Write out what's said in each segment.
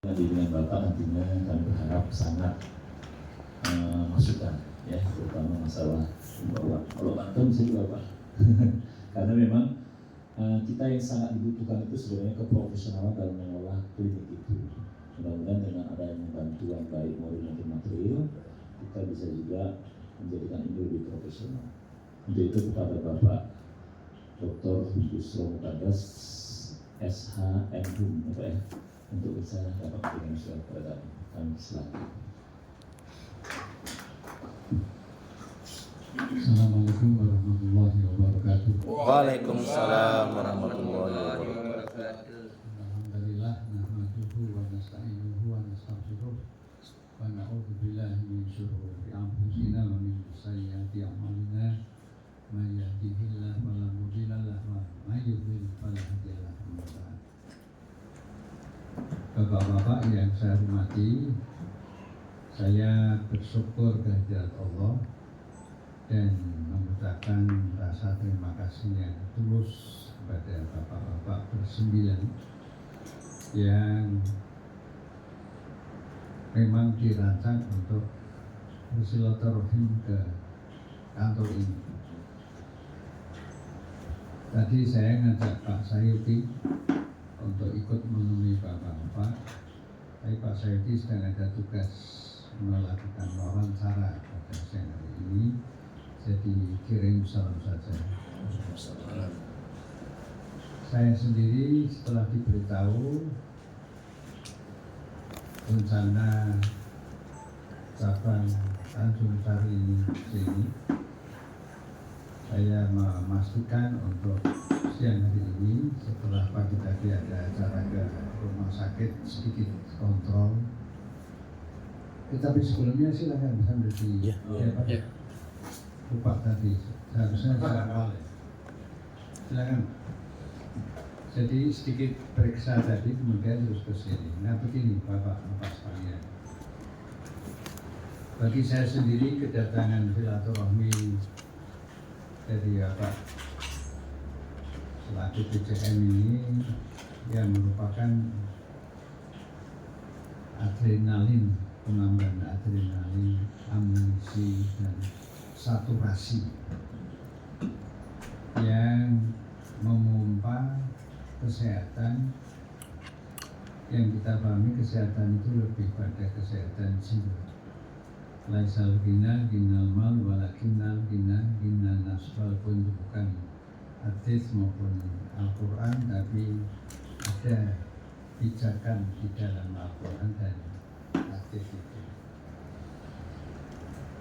Dengan Bapak nantinya kami berharap sangat masukan ya, terutama masalah bahwa kalau bantuan bisa juga Pak karena memang kita yang sangat dibutuhkan itu sebenarnya keprofesionalan dalam mengelola klinik itu. Mudah-mudahan dengan adanya bantuan baik moral maupun material, kita bisa juga menjadikan ini lebih profesional. Untuk itu kepada Bapak Dr. Yusro Mutadas SHMHum ya, untuk bisa dapat memberikan surat kepada kami selanjutnya. Assalamualaikum warahmatullahi wabarakatuh. Waalaikumsalam warahmatullahi wabarakatuh. Alhamdulillah nahmaduhu wa nasta'inuhu wa nastaghfiruh wa na'udzu billahi min syururi anfusina wa min sayyiati a'malina. May yahdihillahu fala mudilla lahu wa may yudlil fala hadiya lahu. Bapak-bapak yang saya hormati, saya bersyukur kehadirat Allah dan mengucapkan rasa terima kasih yang tulus kepada bapak-bapak bersembilan yang memang dirancang untuk bersilaturahim ke kantor ini. Tadi saya ngajak Pak Sayuti untuk ikut menemui bapak-bapak, tapi Pak Sayuti sedang ada tugas melakukan wawancara pada siang hari ini. Jadi kirim salam saja. Saya sendiri setelah diberitahu rencana cabang Tanjung Sari ini, saya memastikan untuk siang hari ini setelah pagi tadi ada acara ke rumah sakit sedikit kontrol. Tapi sebelumnya silakan sambil di lupa tadi, seharusnya saya awal ya. Silakan. Jadi sedikit periksa tadi, kemudian terus ke sini. Nah begini Bapak-bapak sekalian. Bagi saya sendiri kedatangan silaturahmi dari Bapak selaku PCM ini yang merupakan adrenalin, penambahan adrenalin, amunisi dan saturasi yang memompa kesehatan. Yang kita pahami kesehatan itu lebih pada kesehatan jiwa. Laisal gina ginal mal walakinnal gina ginan nafs, walaupun itu bukan hadis maupun Al-Quran, tapi ada pijakan di dalam Al-Quran dan hadis itu.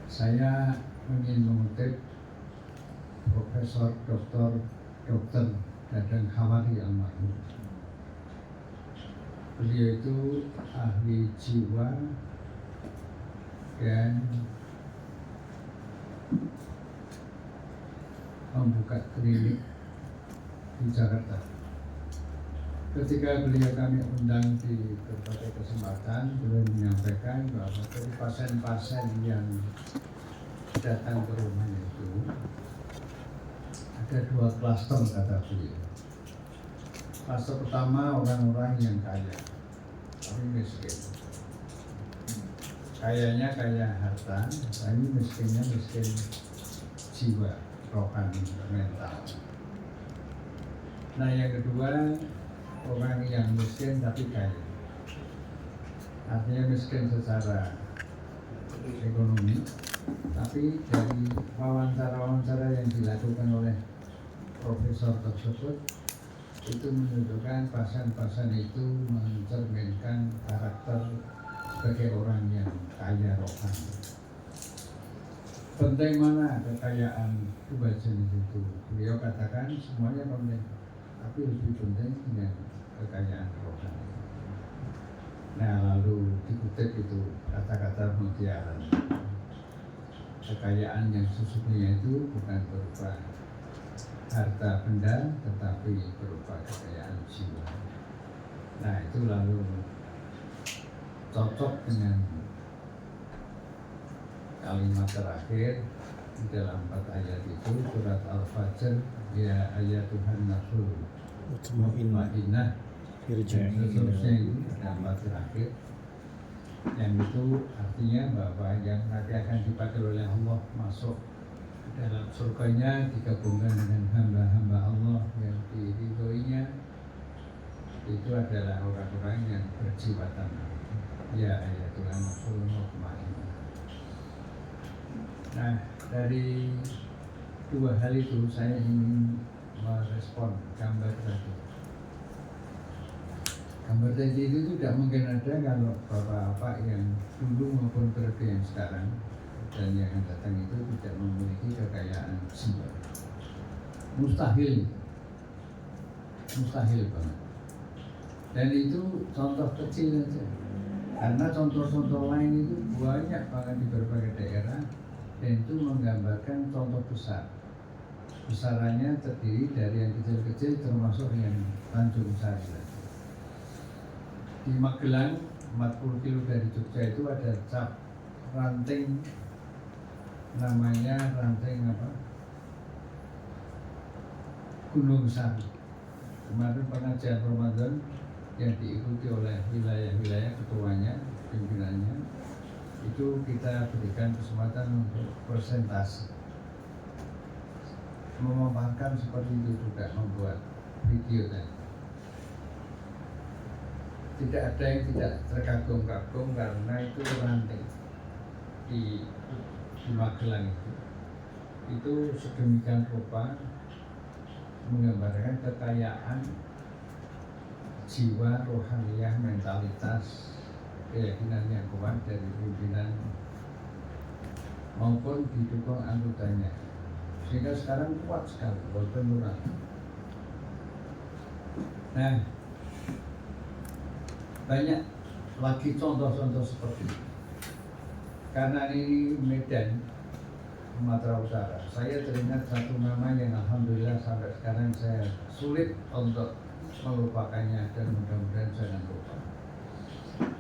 Saya ingin mengutip Profesor Dr. Dadang Hawari almarhum. Beliau itu ahli jiwa dan membuka klinik di Jakarta. Ketika beliau kami undang di berbagai kesempatan, beliau menyampaikan bahwa dari pasien-pasien yang datang ke rumahnya itu ada dua klaster kata beliau. Klaster pertama orang-orang yang kaya, tapi miskin. Kayanya kaya harta, tapi miskinnya miskin jiwa, rohani, mental. Nah yang kedua, orang yang miskin tapi kaya. Artinya miskin secara ekonomi, tapi dari wawancara-wawancara yang dilakukan oleh profesor tersebut itu menunjukkan pasien-pasien itu mencerminkan karakter sebagai orang yang kaya rohani. Penting mana kekayaan dua jenis itu? Beliau katakan semuanya penting, tapi lebih penting dengan kekayaan rohani. Nah lalu dikutip itu kata-kata mutiara. Kekayaan yang sesungguhnya itu bukan berupa harta benda, tetapi berupa kekayaan jiwa. Nah itu lalu cocok dengan kalimat terakhir di dalam 4 ayat itu, surat Al-Fajr, ya ayat Tuhan nafsul mutmainnah dan seterusnya itu gambar terakhir yang itu artinya bahwa yang nanti akan dipakai oleh Allah masuk ke dalam surganya digabungkan dengan hamba-hamba Allah yang diridhoinya itu adalah orang-orang yang berjiwa tenang. Ya Tuhan Rasulullah kemarin. Nah, dari dua hal itu saya ingin merespon gambar tadi. Gambar tadi itu tidak mungkin ada kalau bapak-bapak yang dulu maupun periode yang sekarang dan yang akan datang itu tidak memiliki kekayaan jiwa. Mustahil banget. Dan itu contoh kecil saja. Karena contoh-contoh lain itu banyak banget di berbagai daerah dan itu menggambarkan contoh besar. Besarannya terdiri dari yang kecil-kecil termasuk yang Tanjung Sari. Di Magelang 40 kilo dari Jogja itu ada cap ranting, namanya ranting Gunung Sari. Kemarin pengajian Ramadan yang diikuti oleh wilayah-wilayah ketuanya, pimpinannya, itu kita berikan kesempatan untuk presentasi, memaparkan seperti itu juga, membuat video tadi. Tidak ada yang tidak terkagum-kagum karena itu ranting di Magelang itu sedemikian rupa menggambarkan kekayaan jiwa, rohaniyah, mentalitas, keyakinan yang kuat dari pimpinan maupun didukung anggotanya, sehingga sekarang kuat sekali walaupun murah. Nah, banyak lagi contoh-contoh seperti ini. Karena ini Medan, Sumatera Utara, saya teringat satu nama yang alhamdulillah sampai sekarang saya sulit untuk melupakannya dan mudah-mudahan jangan lupa,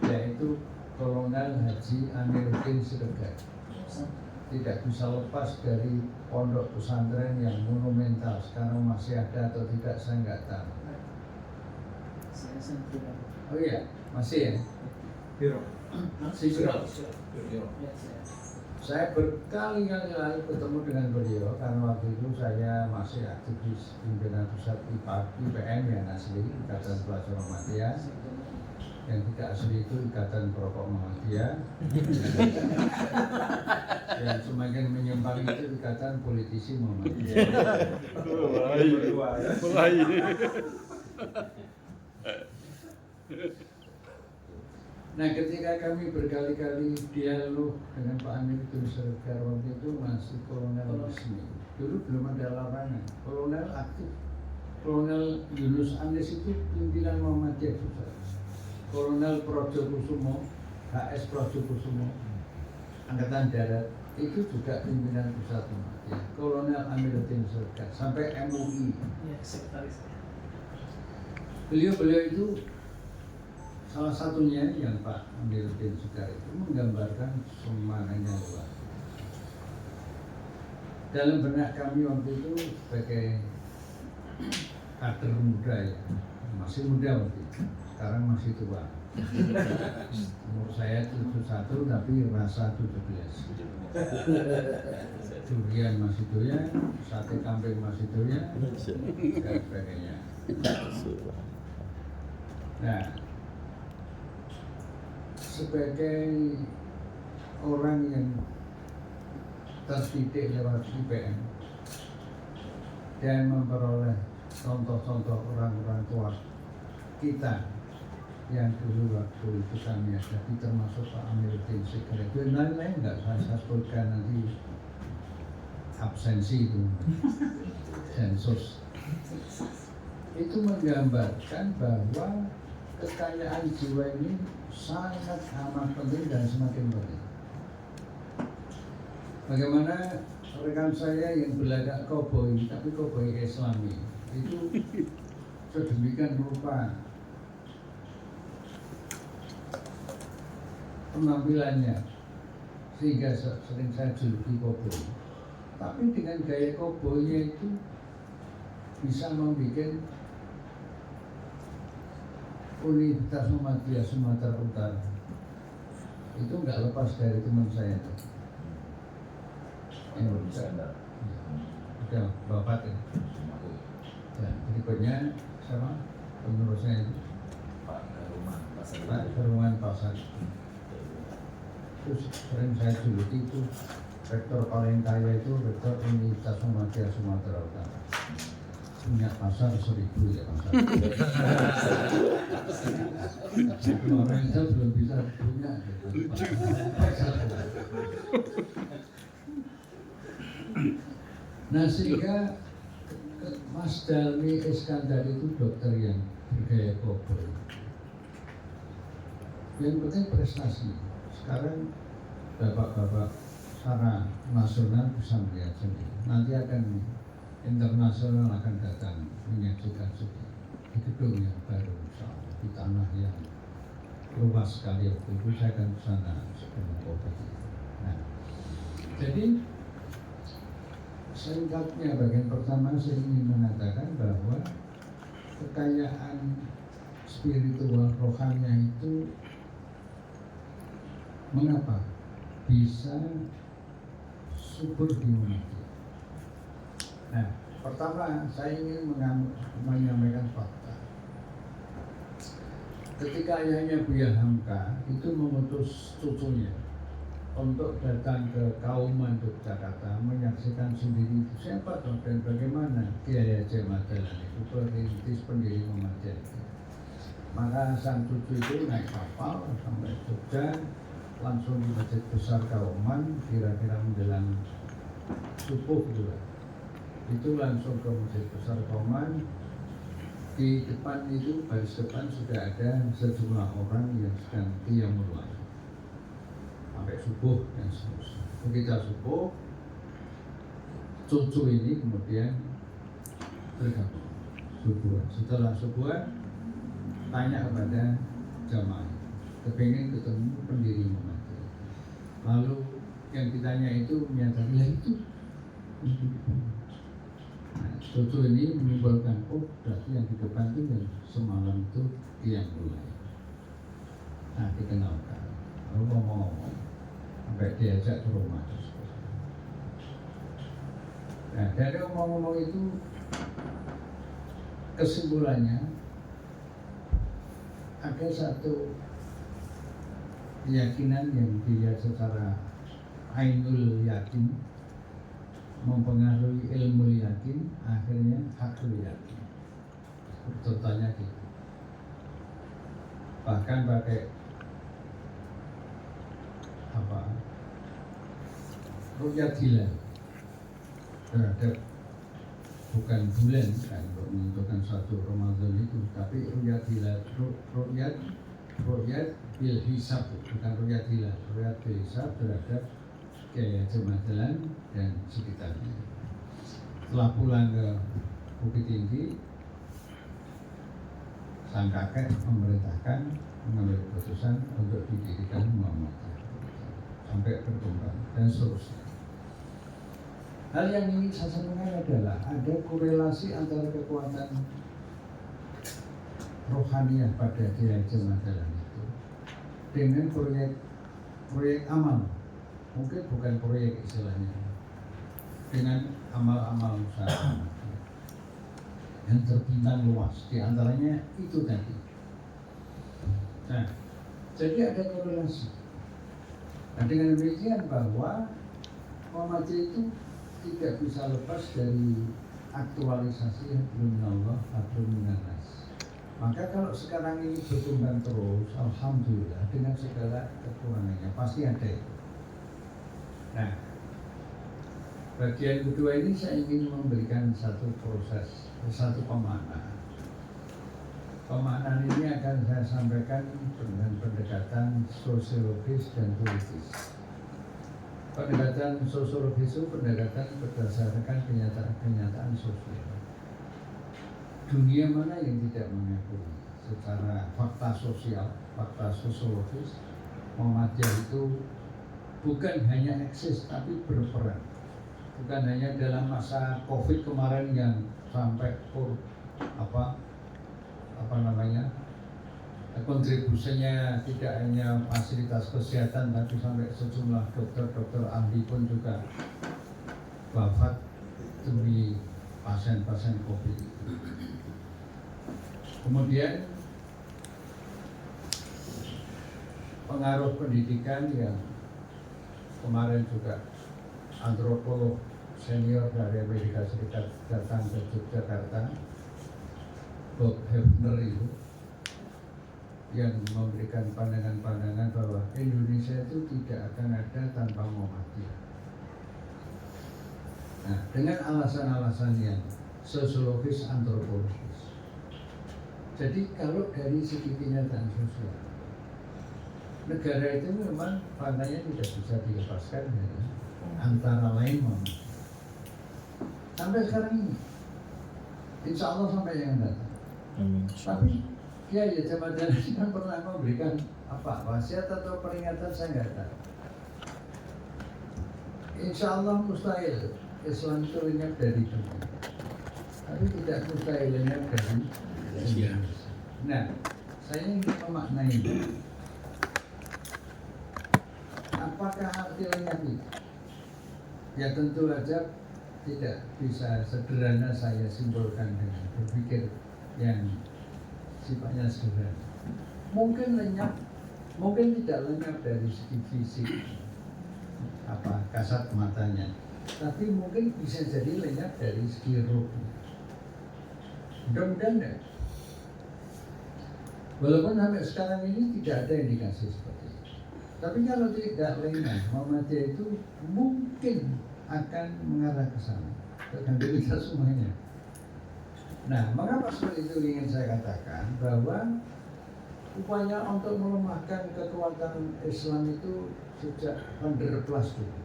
yaitu Kolonel Haji Amiruddin Siregar. Tidak bisa lepas dari pondok pesantren yang monumental. Sekarang masih ada atau tidak saya nggak tahu. Oh iya, masih ya? Saya berkali-kali ketemu dengan beliau karena waktu itu saya masih aktivis pimpinan pusat IPM yang asli Ikatan Pelajar Muhammadiyah, yang tidak asli itu Ikatan Perokok Muhammadiyah, yang semakin menyimpang itu Ikatan Politisi Muhammadiyah. Nah, ketika kami berkali-kali dialog dengan Pak Amiruddin Siregar waktu itu masih kolonel resmi. Dulu belum ada larangan. Kolonel aktif. Kolonel Yunus Anis itu pimpinan Muhammadiyah juga. Kolonel Projokusumo, HS Projokusumo, Angkatan Darat itu juga pimpinan pusat Muhammadiyah. Kolonel Amiruddin Siregar sampai MUI. Beliau itu salah satunya yang Pak Amiruddin Siregar itu menggambarkan semangatnya luar. Dalam benak kami waktu itu sebagai kader muda ya, masih muda waktu itu, sekarang masih tua. Umur saya 71 tapi rasa 17. Durian masih doyan, sate kambing masih doyan, dan sebagainya. Nah, sebagai orang yang terdidik lewat IPM dan memperoleh contoh-contoh orang-orang tua kita yang dulu waktu itu kami hadapi, termasuk Pak Amiruddin Siregar itu, lain-lain nggak saya sebutkan nanti absensi itu, sensus, itu menggambarkan bahwa kekayaan jiwa ini sangat amat penting dan semakin penting. Bagaimana rekan saya yang berlagak koboi, tapi koboi Islami itu sedemikian rupa penampilannya sehingga sering saya juluki koboi. Tapi dengan gaya koboinya itu bisa membuat Universitas Muhammadiyah Sumatera Utara itu nggak lepas dari teman saya tadi. Indonesia. Ya, Bapak ya. Dan berikutnya sama penerusnya itu Pak Heruman Pasar. Terus sering saya juluki itu rektor paling kaya itu rektor Universitas Muhammadiyah Sumatera Utara. Punya pasar 1000 ya pasar. Orang itu belum bisa punya. Nah sehingga Mas Dalmi Iskandar itu dokter yang bergaya koboi. Yang penting prestasi. Sekarang bapak-bapak secara nasional bisa melihat sendiri. Nanti akan internasional akan datang menyaksikan juga di gedung yang baru, di tanah yang luas sekali. Waktu itu saya akan ke sana sebelum COVID. Nah, jadi singkatnya bagian pertama saya ingin mengatakan bahwa kekayaan spiritual rohaninya itu mengapa bisa subur di Muhammadiyah. Nah, pertama saya ingin menyampaikan fakta. Ketika ayahnya Buya Hamka itu mengutus cucunya untuk datang ke Kauman Yogyakarta menyaksikan sendiri siapa dan bagaimana Kiai Haji Ahmad Dahlan itu perintis pendiri Muhammadiyah itu. Maka sang cucu itu naik kapal sampai Jogja, langsung di Masjid Besar Kauman, kira-kira menjelang subuh gitu. Itu langsung ke Masjid Besar Kauman. Di depan itu, baris depan sudah ada sejumlah orang yang sedang qiyamul lail sampai subuh dan seterusnya. Begitu subuh, cucu ini kemudian bergabung subuhan. Setelah subuhan, tanya kepada jamaah, kepingin ketemu pendiri Muhammadiyah. Lalu yang ditanya itu menyatakan, ya itu. Nah, cucu ini menyimpulkan, oh berarti yang di depan itu yang semalam itu yang mulai. Nah, dikenalkan. Lalu ngomong-ngomong, sampai diajak ke rumah. Nah, dari ngomong-ngomong itu kesimpulannya ada satu keyakinan yang dilihat secara ainul yakin mempengaruhi ilmu yakin, akhirnya hakul yakin. Contohnya gitu. Bahkan pakai apa? Ru'yat hilal terhadap bukan bulan kan untuk menentukan satu Ramadan itu, tapi ru'yat hilal, ru'yat bil hisab, bukan ru'yat hilal, ru'yat bil hisab terhadap Kiai Haji Ahmad Dahlan dan sekitarnya. Setelah pulang ke Bukit Tinggi, sang kakek memerintahkan mengambil keputusan untuk didirikan Muhammadiyah sampai berkembang dan seterusnya. Hal yang ingin saya sampaikan adalah ada korelasi antara kekuatan rohaniah pada Kiai Haji Ahmad Dahlan itu dengan proyek amal. Mungkin bukan proyek istilahnya, dengan amal-amal usaha yang terbintang luas, diantaranya itu tadi. Nah, jadi ada korelasi. Nah, dengan demikian bahwa Muhammadiyah itu tidak bisa lepas dari aktualisasi hablum minallah, hablum minannas. Maka kalau sekarang ini berkembang terus, alhamdulillah dengan segala kekurangannya pasti ada itu. Nah, bagian kedua ini saya ingin memberikan satu proses, satu pemaknaan. Pemaknaan ini akan saya sampaikan dengan pendekatan sosiologis dan politis. Pendekatan sosiologis itu pendekatan berdasarkan kenyataan sosial. Dunia mana yang tidak mengakui secara fakta sosial, fakta sosiologis, Muhammadiyah itu bukan hanya eksis tapi berperan. Bukan hanya dalam masa COVID kemarin yang sampai kontribusinya tidak hanya fasilitas kesehatan tapi sampai sejumlah dokter-dokter ahli pun juga wafat demi pasien-pasien COVID. Kemudian pengaruh pendidikan yang kemarin juga antropolog senior dari Amerika Serikat datang ke Yogyakarta, Bob Hefner itu, yang memberikan pandangan-pandangan bahwa Indonesia itu tidak akan ada tanpa Muhammadiyah. Nah, dengan alasan-alasan yang sosiologis antropologis. Jadi kalau dari segi kenyataan sosial, negara itu memang pantainya tidak bisa dilepaskan dari antara lain Muhammadiyah. Sampai sekarang ini, insya Allah sampai yang datang. Tapi ya Jamaah kan pernah memberikan apa wasiat atau peringatan, saya nggak tahu. Insya Allah mustahil Islam itu lenyap dari dunia, tapi tidak mustahil lenyap dari Indonesia. Nah, saya ingin memaknai apakah arti lenyap itu? Ya tentu saja tidak bisa sederhana saya simpulkan dengan berpikir yang sifatnya sederhana. Mungkin lenyap, mungkin tidak lenyap dari segi fisik, kasat matanya, tapi mungkin bisa jadi lenyap dari segi ruh. Mudah-mudahan enggak. Walaupun sampai sekarang ini tidak ada indikasi seperti itu. Tapi kalau tidak lenyap, Muhammadiyah itu mungkin akan mengarah ke sana, tergantung kita semuanya. Nah, mengapa seperti itu ingin saya katakan bahwa upaya untuk melemahkan kekuatan Islam itu sejak Vanderplas dulu,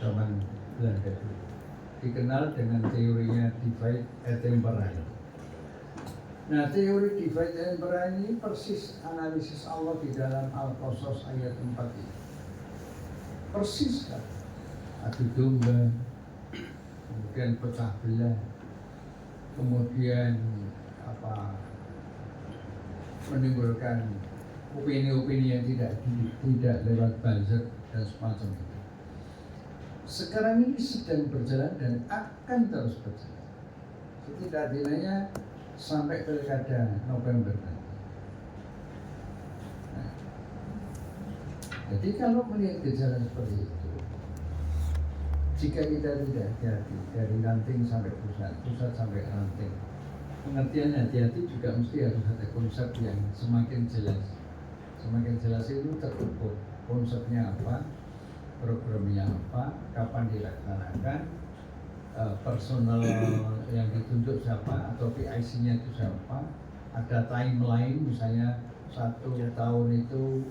zaman Belanda dulu, dikenal dengan teorinya divide et impera. Nah, teori divide et impera ini persis analisis Allah di dalam Al-Qasas ayat 4 ini. Persis kan? Adu domba, kemudian pecah belah, kemudian menimbulkan opini-opini yang tidak lewat buzzer dan semacam itu. Sekarang ini sedang berjalan dan akan terus berjalan. Setidak-tidaknya sampai pilkada November nanti. Nah, jadi kalau melihat gejala seperti itu, jika kita tidak hati-hati dari ranting sampai pusat, pusat sampai ranting, pengertian hati-hati juga mesti harus ada konsep yang semakin jelas. Semakin jelas itu terukur konsepnya apa, programnya apa, kapan dilaksanakan, personal yang ditunjuk siapa atau PIC-nya itu siapa, ada timeline misalnya 1 tahun itu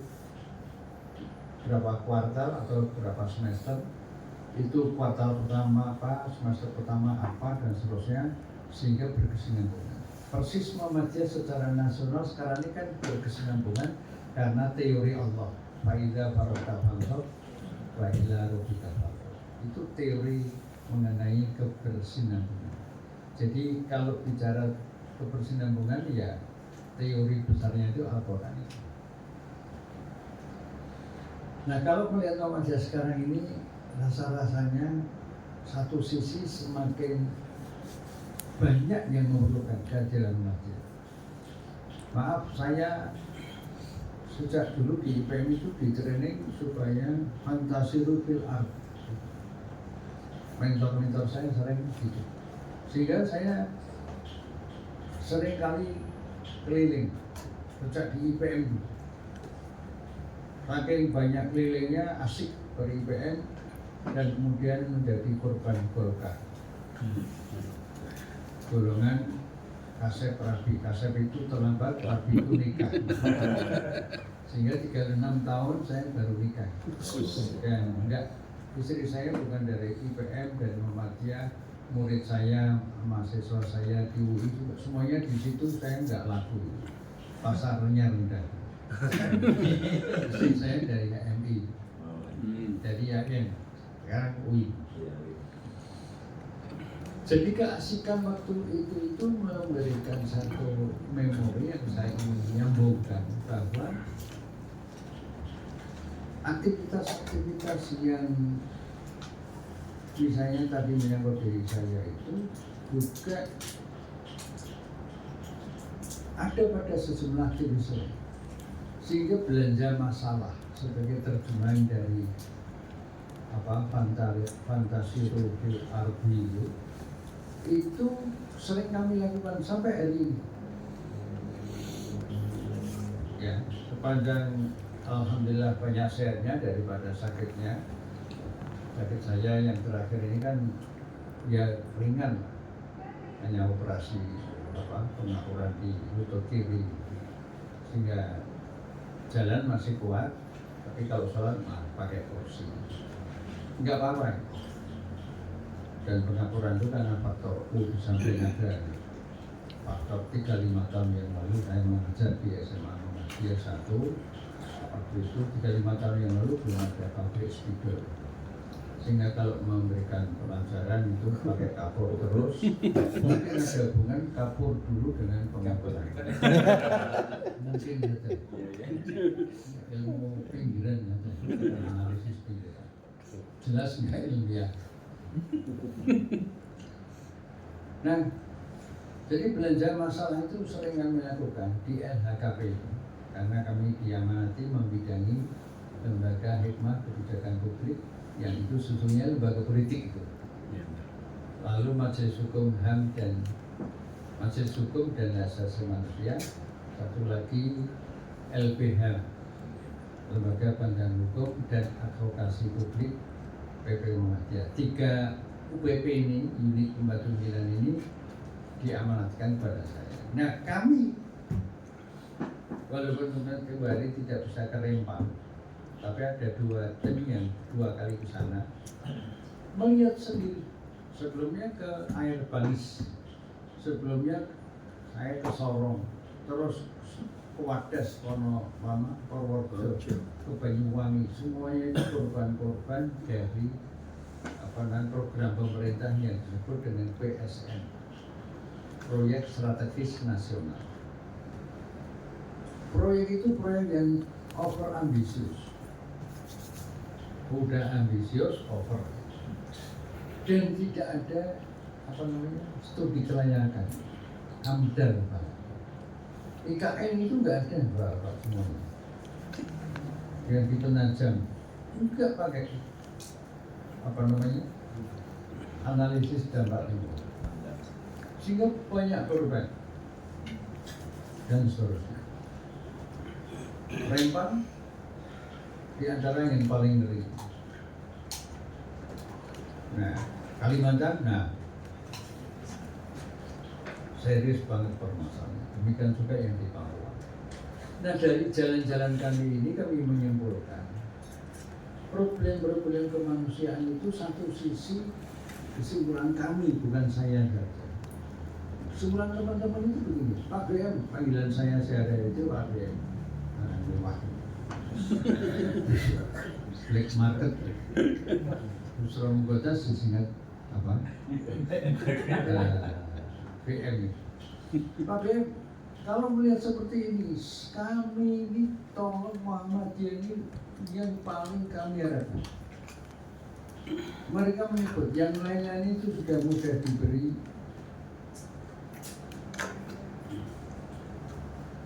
berapa kuartal atau berapa semester, itu kuartal pertama apa, semester pertama apa, dan seterusnya, sehingga berkesinambungan. Persis Muhammadiyah secara nasional sekarang ini kan berkesinambungan karena teori Allah, fa'idha faragta fansab wa ila rabbika farghab. Itu teori mengenai kebersinambungan. Jadi kalau bicara kebersinambungan, ya teori besarnya itu Al-Quran. Nah, kalau melihat Muhammadiyah sekarang ini, rasa-rasanya satu sisi semakin banyak yang memerlukan kehadiran Muhammadiyah. Maaf, saya sejak dulu di IPM itu di training supaya fantasiru fil ard. Mentor-mentor saya sering gitu, sehingga saya sering kali keliling sejak di IPM. Saking banyak kelilingnya, asik ber-IPM, dan kemudian menjadi korban Golkar. Golongan Kasep Rabi. Kasep itu terlambat, Rabi itu nikah. Sehingga 36 tahun saya baru nikah. Dan enggak, istri saya bukan dari IPM dan Muhammadiyah, murid saya, mahasiswa saya di UI juga, semuanya di situ saya enggak laku. Pasarnya rendah. Istri saya dari HMI, dari YN, sekarang UI. Jadi keasikan waktu itu memberikan satu memori yang saya ingin nyambungkan bahwa aktivitas-aktivitas yang misalnya tadi menyangkut diri saya itu juga ada pada sejumlah aktivis lain. Sehingga belanja masalah sebagai terjemahan dari fantasi Ruhil Arbi itu sering kami lakukan sampai hari ini. Ya, sepanjang alhamdulillah banyak sehatnya daripada sakitnya. Sakit saya yang terakhir ini kan ya ringan, hanya operasi pengapuran di lutut kiri, sehingga jalan masih kuat, tapi kalau sholat pakai kursi, nggak apa-apa. Dan pengapuran itu karena faktor di samping ada faktor 35 tahun yang lalu saya mengajar di SMA Muhammadiyah 1. Waktu itu 35 tahun yang lalu belum ada pabrik spidol, sehingga kalau memberikan pelajaran itu pakai kapur terus. Mungkin ada hubungan kapur dulu dengan pengapuran. Mungkin ada ilmu pinggiran atau analisis pinggiran. Jelas nggak ilmiah. Nah, jadi belanja masalah itu sering kami lakukan di LHKP karena kami diamanati membidangi lembaga hikmah kebijakan publik yang itu sesungguhnya lembaga politik itu. Lalu Majelis Hukum HAM dan Majelis Hukum dan Hak Asasi Manusia, satu lagi LBH, Lembaga Bantuan Hukum dan Advokasi Publik PP Muhammadiyah. 3 UPP ini, unit pembantu pimpinan ini diamanatkan pada saya. Nah, kami walaupun kembali tidak bisa ke Rempang, tapi ada 2 tim yang 2 kali ke sana melihat sendiri. Sebelumnya ke Air Balis, sebelumnya saya ke Sorong, terus ke Wadas, Purworejo, ke Banyuwangi. Semuanya itu korban-korban dari program pemerintah yang disebut dengan PSN, Proyek Strategis Nasional. Proyek itu proyek yang over ambisius, udah ambisius over, dan tidak ada studi kelayakan, AMDAL, IKN itu nggak ada berapa semuanya. Yang di Penajam juga pakai analisis dampak lingkungan, sehingga banyak korban dan seterusnya. Rempang di antara yang paling ngeri. Nah, Kalimantan, serius banget permasalahannya. Demikian juga yang di Papua. Nah, dari jalan-jalan kami ini kami menyimpulkan problem-problem kemanusiaan itu satu sisi kesimpulan kami, bukan saya saja. Kesimpulan teman-teman itu begini, Pak BM, panggilan saya ada itu Pak BM. Black market. Busra Mugota sesingkat apa? BM. Pak BM, kalau melihat seperti ini, kami ini tolong Muhammadiyah ini yang paling kami harapkan. Mereka menyebut yang lain-lain itu sudah mudah diberi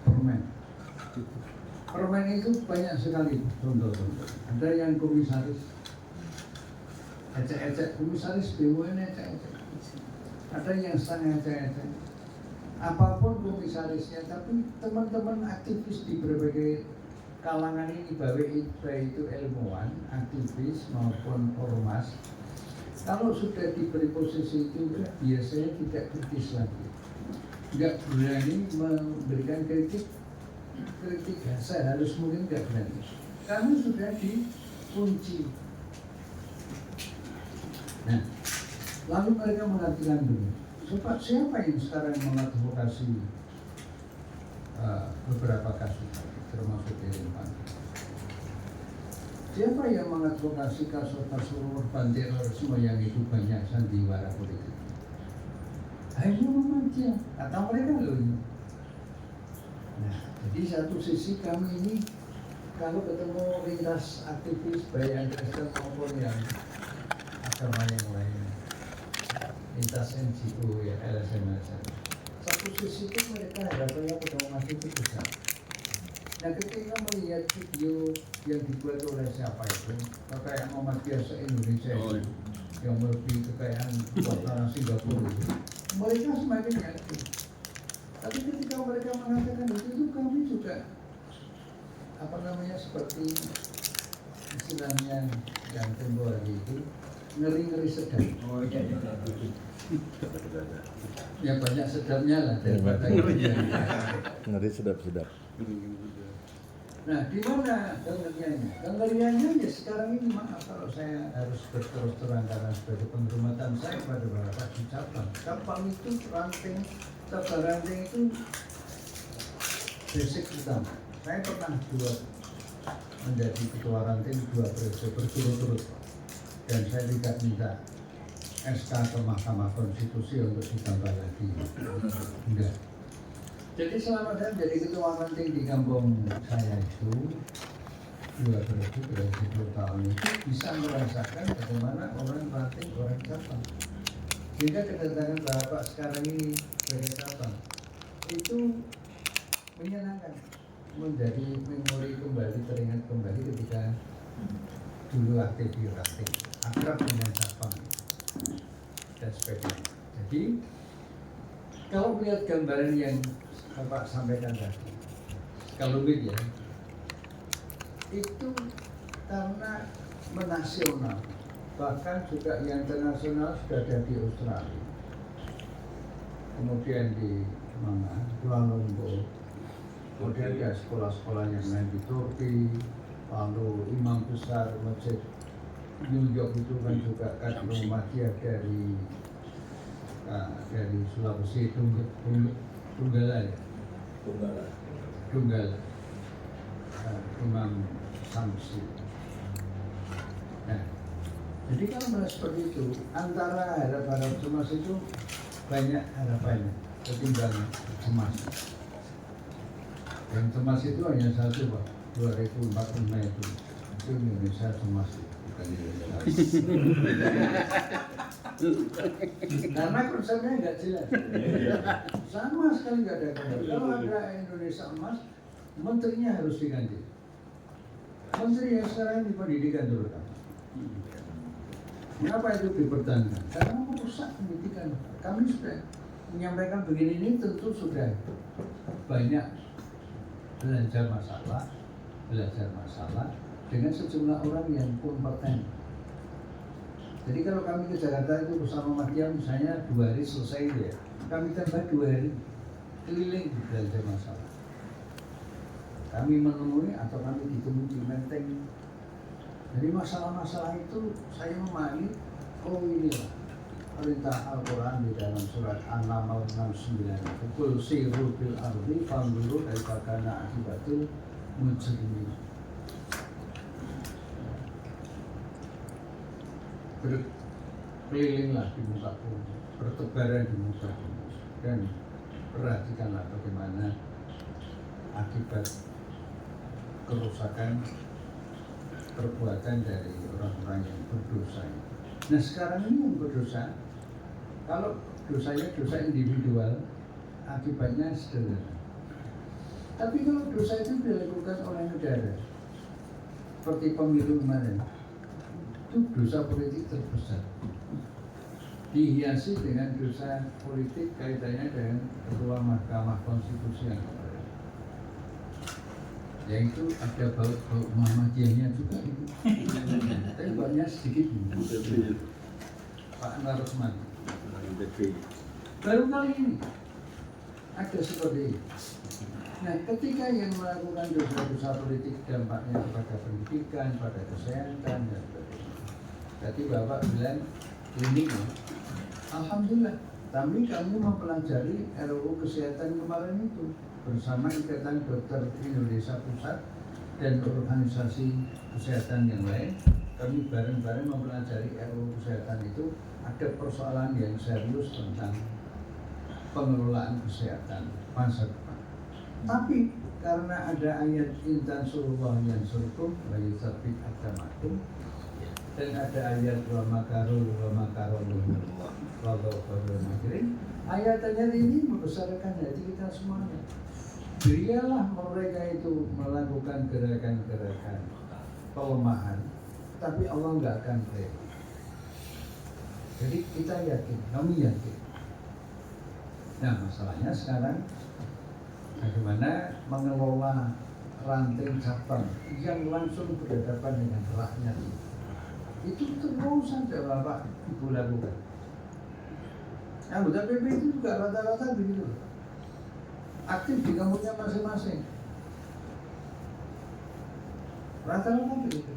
permen. Permen itu banyak sekali contoh-contoh. Ada yang komisaris, ecek-ecek komisaris BUMN ecek-ecek. Ada yang setengah ecek-ecek. Apapun komisarisnya, tapi teman-teman aktivis di berbagai kalangan ini, baik itu ilmuwan, aktivis maupun ormas, kalau sudah diberi posisi itu biasanya tidak kritis lagi, nggak berani memberikan kritik saya harus mungkin nggak berani, karena sudah dikunci. Nah, lalu mereka mengatakan begini, siapa yang sekarang mengadvokasi beberapa kasus termasuk di Rempang? Siapa yang mengadvokasi kasus korban terorisme yang itu banyak sandiwara politik? Ayo Muhammadiyah, kata mereka loh ini. Nah, jadi satu sisi kami ini kalau ketemu lintas aktivis baik yang Kristen maupun yang agama yang lain, lintas NGO ya LSM, satu sisi itu mereka harapannya pada umat itu besar. Nah, ketika melihat video yang dibuat oleh siapa itu, kayak Muhammadiyah se-Indonesia itu, yang melebihi kekayaan orang Singapura itu, mereka semakin yakin. Tapi ketika mereka mengatakan itu kami juga seperti istilahnya yang tempo hari itu ngeri-ngeri sedap. Ya banyak sedapnya lah daripada Ngeri sedap-sedap. Nah, di mana kengeriannya? Kengeriannya ya sekarang ini, maaf kalau saya harus berterus terang karena sebagai penghormatan saya pada Bapak di Cabang. Cabang itu ranting itu basic utama. Saya pernah menjadi ketua ranting 2 periode berturut-turut, dan saya tidak minta SK ke Mahkamah Konstitusi untuk ditambah lagi. Enggak. Jadi selama saya menjadi ketua ranting di kampung saya itu 2 periode berarti 10 tahun itu bisa merasakan bagaimana orang ranting, orang Cabang. Sehingga kedatangan Bapak sekarang ini sebagai Cabang itu menyenangkan, menjadi memori kembali, teringat kembali ketika dulu aktif di ranting, akrab dengan Cabang dan sebagainya. Jadi kalau melihat gambaran yang Bapak sampaikan tadi, kalau ya, itu karena menasional, bahkan juga yang internasional sudah ada di Australia, kemudian di Kuala Lumpur, kemudian ada sekolah-sekolah yang lain di Turki, lalu imam besar masjid New York itu kan juga kan Muhammadiyah dari Sulawesi Tunggala ya. Tunggala. Imam Samsi. Nah, jadi kalau melihat seperti itu, antara harapan cemas itu banyak harapannya ketimbang cemas. Yang cemas itu hanya satu, Pak. 2045 itu Indonesia cemas. Karena konsepnya nggak jelas, sama sekali nggak ada kabar. Kalau ada Indonesia emas, menterinya harus diganti. Menteri yang sekarang di pendidikan terutama. Mengapa itu dipertahankan? Karena merusak pendidikan. Kami sudah menyampaikan begini, ini tentu sudah banyak belajar masalah dengan sejumlah orang yang kompeten. Jadi kalau kami ke Jakarta itu bersama Muhammadiyah misalnya 2 hari selesai ya, kami tambah 2 hari keliling belajar masalah. Kami menemui atau kami ditemui di Menteng. Jadi masalah-masalah itu saya memahami, oh inilah perintah Al-Quran di dalam surat An-Naml 69. Kul siru bil ardi fanzuru kaifa kana akibatul mujrimin. Berkelilinglah di muka bumi, bertebaran di muka bumi, dan perhatikanlah bagaimana akibat kerusakan perbuatan dari orang-orang yang berdosa. Nah sekarang ini yang berdosa, kalau dosanya dosa individual, akibatnya sederhana. Tapi kalau dosa itu dilakukan oleh negara, seperti pemilu kemarin, itu dosa politik terbesar, dihiasi dengan dosa politik kaitannya dengan ketua Mahkamah Konstitusi yang kemarin, yaitu ada baut Muhammadiyahnya juga itu, tapi bautnya sedikit Pak Anwar Usman. Baru kali ini ada seperti ini. Nah, ketika yang melakukan dosa-dosa politik dampaknya kepada pendidikan, pada kesehatan dan sebagainya. Tadi Bapak bilang klinik, alhamdulillah. Kami mempelajari RUU Kesehatan kemarin itu bersama Ikatan Dokter Indonesia Pusat dan organisasi kesehatan yang lain. Kami bareng-bareng mempelajari RUU Kesehatan itu, ada persoalan yang serius tentang pengelolaan kesehatan masa depan. Tapi karena ada ayat intan surullah yang surkum wa yusabbit akamakum, dan ada ayat wa makarul wallahu makirin, ayat-ayat ini membesarkan hati kita semuanya. Biarlah mereka itu melakukan gerakan-gerakan pelemahan, tapi Allah nggak akan rela. Jadi kita yakin, kami yakin. Nah, masalahnya sekarang bagaimana mengelola ranting cabang yang langsung berhadapan dengan rakyat. Itu terus saja Bapak Ibu lakukan. Anggota PP itu juga rata-rata begitu, aktif di kampusnya masing-masing. Rata-rata begitu.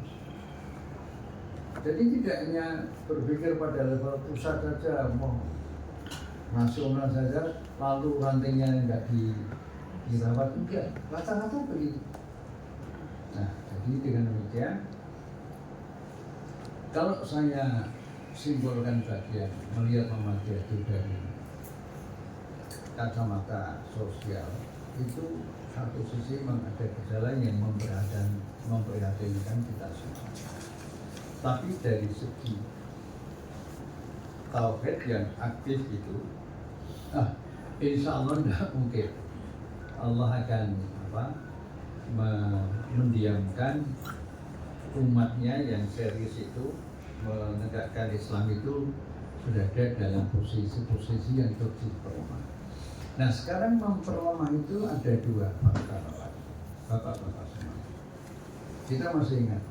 Jadi tidak hanya berpikir pada level pusat saja, mau nasional saja, lalu rantingnya enggak dirawat, enggak, rata-rata begitu. Nah, jadi dengan demikian, kalau saya simpulkan bagian melihat Muhammadiyah itu dari kacamata sosial, itu satu sisi memang ada gejala yang memprihatinkan kita semua. Tapi dari segi tauhid yang aktif itu, insya Allah tidak mungkin Allah akan mendiamkan umatnya yang serius itu menegakkan Islam itu sudah ada dalam posisi yang terus perlemah. Nah, sekarang memperlemah itu ada dua faktor, Bapak-bapak semua. Kita masih ingat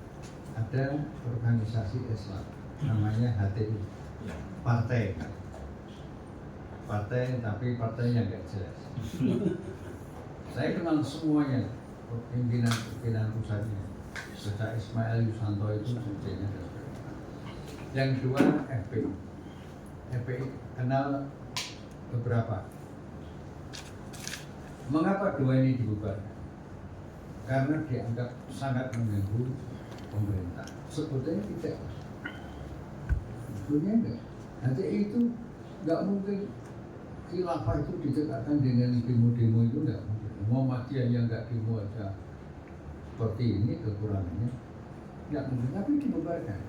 ada organisasi Islam namanya HTI, partai tapi partainya nggak jelas. Saya kenal semuanya, pimpinan pusatnya, Sejak Ismail Yusanto itu sebetulnya. Yang dua FPI kenal beberapa. Mengapa dua ini dibubarkan? Karena dianggap sangat mengganggu pemerintah. Sebetulnya tidak. Sebetulnya enggak. Nanti itu nggak mungkin khilafah itu ditegakkan dengan demo-demo, itu enggak mungkin. Muhammadiyah yang nggak demo aja seperti ini kekurangannya, nggak mungkin. Tapi dibubarkan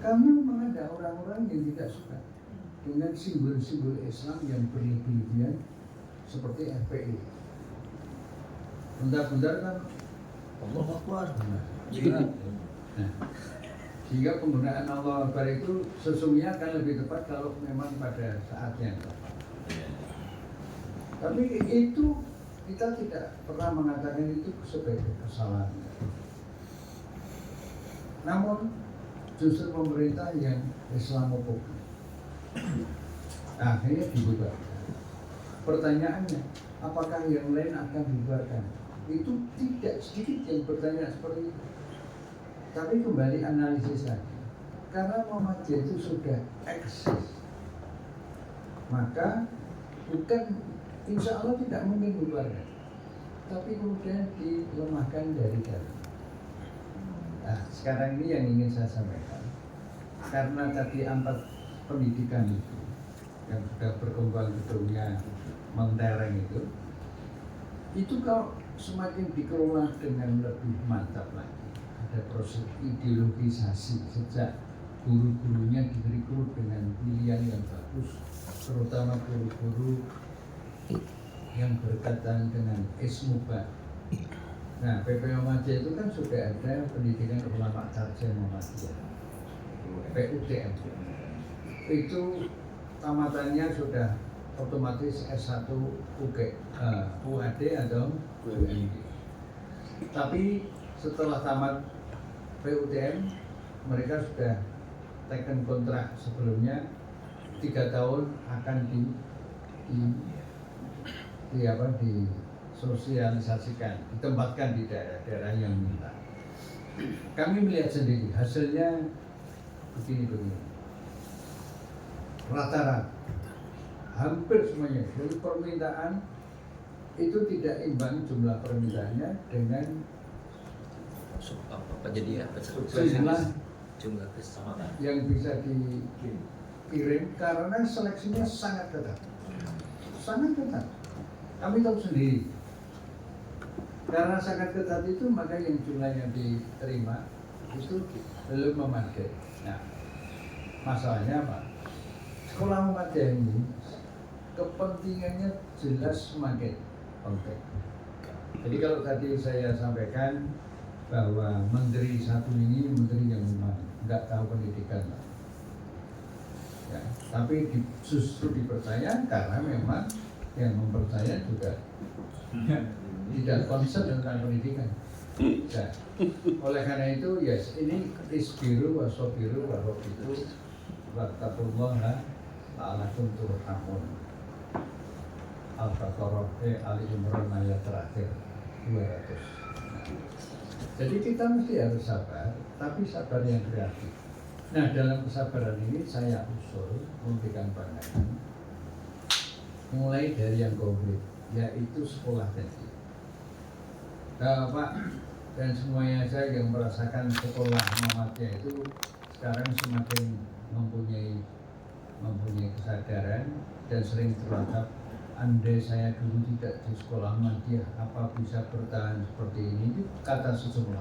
karena memang ada orang-orang yang tidak suka dengan simbol-simbol Islam yang berlebihan seperti FPI. Bentar-bentar kan Allah Akbar. Nah, sehingga penggunaan Allah Akbar itu sesungguhnya akan lebih tepat kalau memang pada saat yang tepat. Tapi itu kita tidak pernah mengatakan itu sebagai kesalahan. Namun justru pemerintah yang Islamofobi akhirnya dibubarkan. Pertanyaannya, apakah yang lain akan dibubarkan? Itu tidak sedikit yang bertanya seperti itu. Tapi kembali analisis lagi, karena Muhammadiyah itu sudah eksis, maka bukan, insya Allah tidak mungkin dibubarkan, tapi kemudian dilemahkan dari dalam. Nah, sekarang ini yang ingin saya sampaikan, karena tadi 4 pendidikan itu yang sudah berkembang di dunia mentereng itu kalau semakin dikelola dengan lebih mantap lagi, ada proses ideologisasi sejak guru-gurunya direkrut dengan pilihan yang bagus, terutama guru-guru yang berkaitan dengan ismuba. Nah, PP Muhammadiyah itu kan sudah ada pendidikan ulama sarjana Muhammadiyah, PUTM. Itu tamatannya sudah otomatis S1 UAD atau UMD. Tapi setelah tamat PUTM, mereka sudah taken kontrak sebelumnya 3 tahun akan disosialisasikan, ditempatkan di daerah-daerah yang minta. Kami melihat sendiri hasilnya begini. Rata-rata hampir semuanya dari permintaan itu tidak imbang jumlah permintaannya dengan jumlah yang bisa dikirim, karena seleksinya sangat ketat. sangat ketat. Kami tahu sendiri. Karena sangat ketat itu maka yang jumlah yang diterima itu belum memadai. Nah, masalahnya apa? Sekolah memadai ini kepentingannya jelas semakin penting. Jadi kalau tadi saya sampaikan bahwa menteri satu ini menteri yang memang nggak tahu pendidikan, ya, tapi justru dipercaya karena memang yang mempercaya juga tidak concern tentang pendidikan. Ya. Oleh karena itu, yes, ini isbiru wasobiru warobitu wattaqullaha la'allakum turhamun. Al-Baqarah Ali Imran ayat terakhir 200. Nah, jadi kita mesti harus sabar, tapi sabar yang kreatif. Nah, dalam kesabaran ini saya usul memberikan pandangan mulai dari yang konkret, yaitu sekolah tadi. Pak dan semuanya saya yang merasakan sekolah Muhammadiyah itu sekarang semakin mempunyai kesadaran dan sering terangkap. Andai saya dulu tidak di sekolah Muhammadiyah, apa bisa bertahan seperti ini? Itu kata sejumlah.